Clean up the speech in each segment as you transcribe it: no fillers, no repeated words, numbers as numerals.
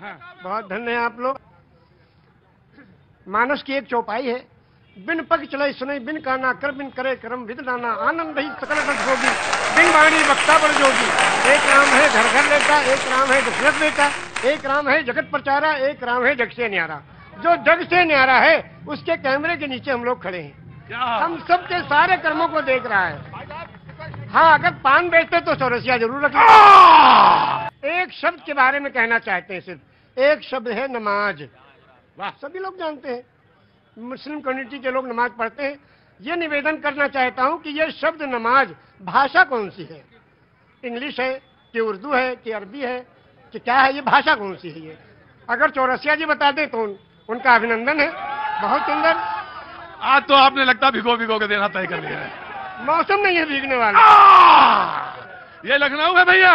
बहुत धन्य है आप लोग। मानस की एक चौपाई है, बिन पग चले सुने, बिन काना कर, बिन करे करम विद नाना, आनंद ही सकल रस होगी, बिन वाणी वक्ता बड़ जोगी। एक राम है घर घर लेता, एक राम है दशरथ बेटा, एक राम है जगत प्रचारा, एक राम है जग से न्यारा। जो जग से न्यारा है उसके कैमरे के नीचे हम लोग खड़े हैं, हम सबके सारे कर्मों को देख रहा है। हाँ, अगर पान बेचते तो चौरसिया जरूर रखें। एक शब्द के बारे में कहना चाहते हैं, सिर्फ एक शब्द है नमाज। वाह, सभी लोग जानते हैं, मुस्लिम कम्युनिटी के लोग नमाज पढ़ते हैं। ये निवेदन करना चाहता हूं कि ये शब्द नमाज भाषा कौन सी है? इंग्लिश है कि उर्दू है कि अरबी है कि क्या है? ये भाषा कौन सी है? ये अगर चौरसिया जी बता दें तो उनका अभिनंदन है। बहुत सुंदर। आज तो आपने लगता भिगो भिगो के देना तय कर लिया है। मौसम नहीं है भीगने वाला। ये लखनऊ है भैया।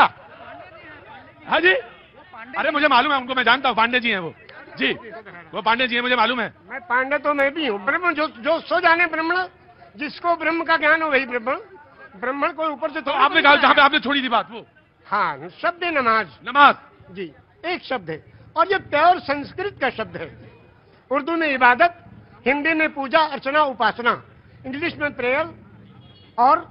हाँ जी, अरे मुझे मालूम है उनको, मैं जानता हूँ, पांडे जी हैं वो जी, वो पांडे जी हैं, मुझे मालूम है। मैं पांडे तो मैं भी हूँ। ब्रह्म जो सो जाने ब्राह्मण, जिसको ब्रह्म का ज्ञान हो वही ब्राह्मण। ब्राह्मण को ऊपर से तो आपने कहा जहाँ पे आपने छोड़ी थी बात वो। हाँ, शब्द है नमाज। नमाज जी, एक शब्द है और ये प्योर संस्कृत का शब्द है। उर्दू में इबादत, हिंदी में पूजा अर्चना उपासना, इंग्लिश में प्रेयर और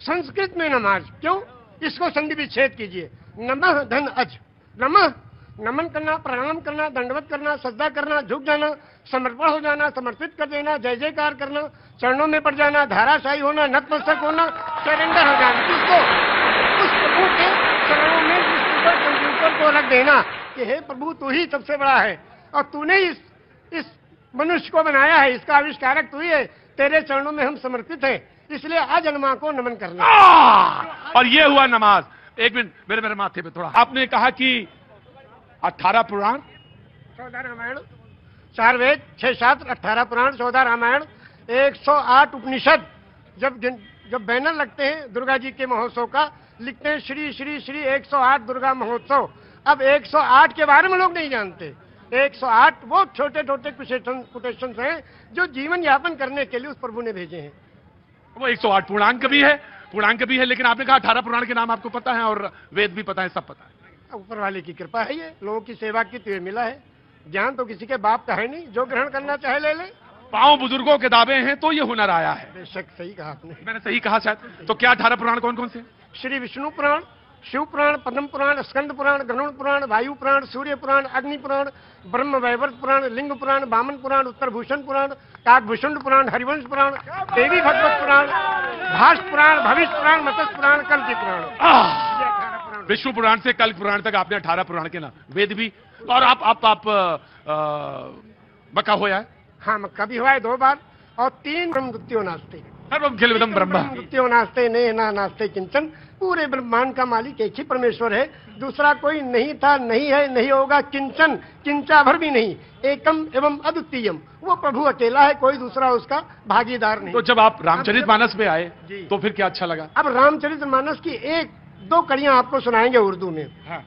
संस्कृत में नमाज। क्यों? इसको संधि विच्छेद कीजिए। नमः धन अज। नमः नमन करना, प्रणाम करना, दंडवत करना, सजदा करना, झुक जाना, समर्पण हो जाना, समर्पित कर देना, जय जयकार करना, चरणों में पड़ जाना, धाराशाही होना, नतमस्तक होना, सरेंडर हो जाना। किसको? उस प्रभु के चरणों में कंप्यूटर को रख देना कि हे प्रभु तू ही सबसे बड़ा है और तूने इस मनुष्य को बनाया है, इसका आविष्कारक तू ही है, तेरे चरणों में हम समर्पित हैं, इसलिए आज अनमा को नमन करना। और ये हुआ नमाज। एक मिनट, मेरे माथे पे थोड़ा। आपने कहा कि 18 पुराण, 14 रामायण, 4 वेद, 6 शास्त्र, 18 पुराण, 14 रामायण, 108 उपनिषद। जब बैनर लगते हैं दुर्गा जी के महोत्सव का, लिखते हैं श्री श्री श्री 108 दुर्गा महोत्सव। अब 108 के बारे में लोग नहीं जानते। 108 वो छोटे छोटे कोटेशंस हैं जो जीवन यापन करने के लिए उस प्रभु ने भेजे हैं। वो 108 पूर्णांक भी है, लेकिन आपने कहा 18 पुराण के नाम आपको पता है और वेद भी पता है, सब पता है। ऊपर वाले की कृपा है, ये लोगों की सेवा की तो ये मिला है। ज्ञान तो किसी के बाप का है नहीं, जो ग्रहण करना चाहे ले ले। पांव बुजुर्गों के दावे हैं तो ये हुनर आया है। बेशक सही कहा आपने। मैंने सही कहा शायद। तो क्या 18 पुराण कौन कौन से? श्री विष्णु पुराण, शिव पुराण, पद्म पुराण, स्कंद पुराण, गरुड़ पुराण, वायु पुराण, सूर्य पुराण, अग्नि पुराण, ब्रह्म वैवर्त पुराण, लिंग पुराण, वामन पुराण, उत्तर भूषण पुराण, काकभूषण पुराण, हरिवंश पुराण, देवी भगवत पुराण, भाष पुराण, भविष्य पुराण, मत्स्य पुराण, कल्कि पुराण। विष्णु पुराण से कल्कि पुराण तक आपने 18 पुराण के नाम, वेद भी। और आप मक्का हुआ है? हाँ, मक्का भी हुआ है 2 बार। और 3 ब्रह्म द्वितीयो नास्ते, सर्वम खिलविदम ब्रह्म द्वितीयो नास्ते ने ना नास्ते किंचन। पूरे ब्रह्मांड का मालिक एक ही परमेश्वर है, दूसरा कोई नहीं था, नहीं है, नहीं होगा, किंचन, किंचा भर भी नहीं, एकम एवं अद्वितीयम। वो प्रभु अकेला है, कोई दूसरा उसका भागीदार नहीं। तो जब आप रामचरितमानस में आए तो फिर क्या अच्छा लगा? अब रामचरितमानस की 1-2 कड़ियां आपको सुनाएंगे उर्दू में। हाँ।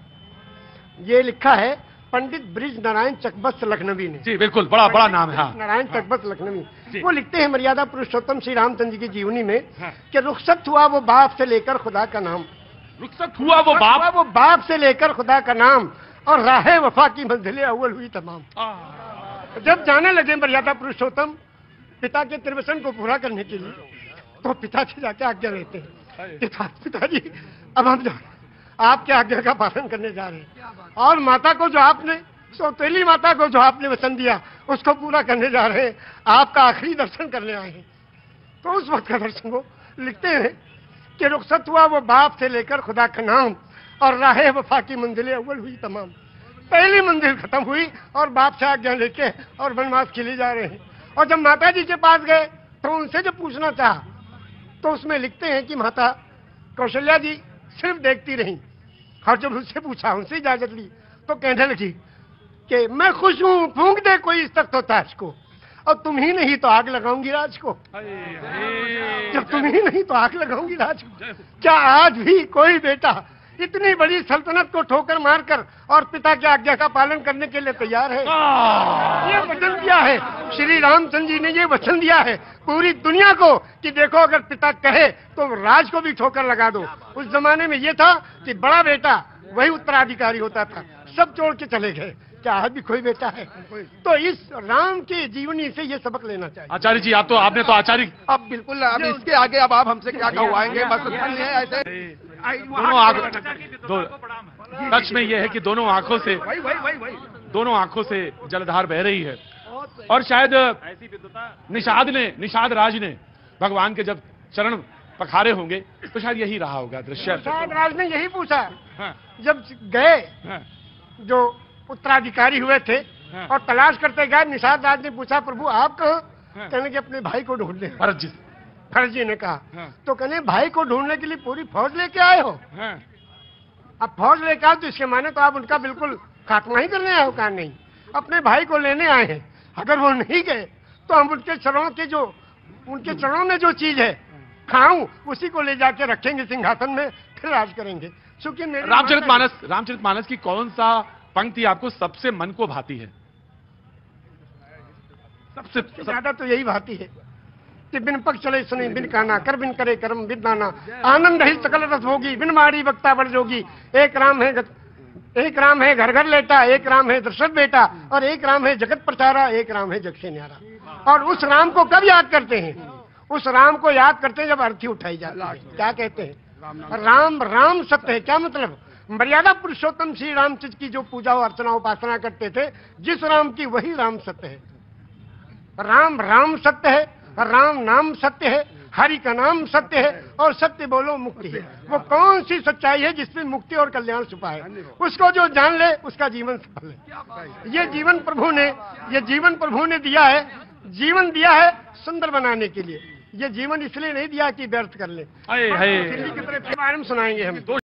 ये लिखा है पंडित ब्रिज नारायण चकबस्त लखनवी ने। जी बिल्कुल, बड़ा नाम है। हाँ। नारायण चकबस्त लखनवी। वो लिखते हैं मर्यादा पुरुषोत्तम श्री रामचंद्र जी की जीवनी में कि रुखसत हुआ वो बाप से लेकर खुदा का नाम। रुखसत हुआ वो बाप से लेकर खुदा का नाम, और राहे वफा की मंजिलें अव्वल हुई तमाम। जब जाने लगे मर्यादा पुरुषोत्तम पिता के त्रिवसन को पूरा करने के लिए, तो पिता से जाके आज्ञा लेते हैं, पिताजी अब हम आपके आज्ञा का पालन करने जा रहे हैं, और माता को जो आपने, सौतेली माता को जो आपने वचन दिया उसको पूरा करने जा रहे हैं, आपका आखिरी दर्शन करने आए हैं। तो उस वक्त का दर्शन वो लिखते हैं कि रुखसत हुआ वो बाप से लेकर खुदा का नाम, और राहे वफा की मंजिलें अव्वल हुई तमाम। पहली मंजिल खत्म हुई और बाप से आज्ञा लेके और वनवास के लिए जा रहे हैं। और जब माता जी के पास गए तो उनसे जब पूछना चाहा तो उसमें लिखते हैं कि माता कौशल्या जी सिर्फ देखती रही, और जब उससे पूछा, उनसे इजाजत ली, तो कहने लगी कि मैं खुश हूं, फूंक दे कोई इस तख्त ताज को, और तुम ही नहीं तो आग लगाऊंगी राज को। जब तुम ही नहीं तो आग लगाऊंगी राज को। क्या आज भी कोई बेटा इतनी बड़ी सल्तनत को ठोकर मारकर और पिता की आज्ञा का पालन करने के लिए तैयार है? ये वचन दिया है श्री रामचंद्र जी ने, ये वचन दिया है पूरी दुनिया को कि देखो अगर पिता कहे तो राज को भी ठोकर लगा दो। उस जमाने में ये था कि बड़ा बेटा वही उत्तराधिकारी होता था, सब छोड़ के चले गए, क्या है भी कोई बेटा है। तो इस राम की जीवनी से ये सबक लेना चाहिए। आचार्य जी आपने तो आचार्य अब बिल्कुल, अब इसके आगे अब आप हमसे क्या कहवाएंगे, बस इतना ही है। ऐसे दोनों आंखों सच में ये है कि दोनों आंखों से जलधार बह रही है। और शायद निषाद राज ने भगवान के जब चरण पखारे होंगे तो शायद यही रहा होगा दृश्य। निषाद राज ने यही पूछा हाँ, जब गए हाँ, जो उत्तराधिकारी हुए थे हाँ। और तलाश करते गए, निषाद राज ने पूछा प्रभु आप कहाँ? हाँ। कहने के अपने भाई को ढूंढने। फर्जी ने कहा हाँ। तो कहने भाई को ढूंढने के लिए पूरी फौज लेके आए हो? हाँ, अब फौज लेके आओ तो इसके माने तो आप उनका बिल्कुल खात्मा ही करने आए हो? कहा नहीं, अपने भाई को लेने आए हैं। अगर वो नहीं गए तो हम उनके चरणों में जो चीज है खाऊं उसी को ले जाके रखेंगे सिंहासन में, फिर राज करेंगे। क्योंकि रामचरितमानस की कौन सा पंक्ति आपको सबसे मन को भाती है? सबसे ज्यादा तो यही भाती है कि बिन पग चले सुने बिन काना, कर बिन करे कर्म बिन नाना, आनंद ही सकल रस होगी बिन मारी वक्ता बढ़ जोगी। एक राम है घर घर लेटा, एक राम है दशरथ बेटा, और एक राम है जगत प्रचारा, एक राम है जग से न्यारा। और उस राम को कब याद करते हैं? उस राम को याद करते हैं जब अर्थी उठाई जाती है। क्या कहते हैं? राम सत्य है। क्या मतलब? मर्यादा पुरुषोत्तम श्री रामचंद्र की जो पूजा और अर्चना उपासना करते थे, जिस राम की वही राम सत्य है। राम सत्य है, राम नाम सत्य है, हरि का नाम सत्य है, और सत्य बोलो मुक्ति है। वो कौन सी सच्चाई है जिसमें मुक्ति और कल्याण छुपा है? उसको जो जान ले उसका जीवन सफल है। ये जीवन प्रभु ने दिया है, जीवन दिया है सुंदर बनाने के लिए। ये जीवन इसलिए नहीं दिया कि व्यर्थ कर ले। दिल्ली की तरफ बारे में सुनाएंगे हम।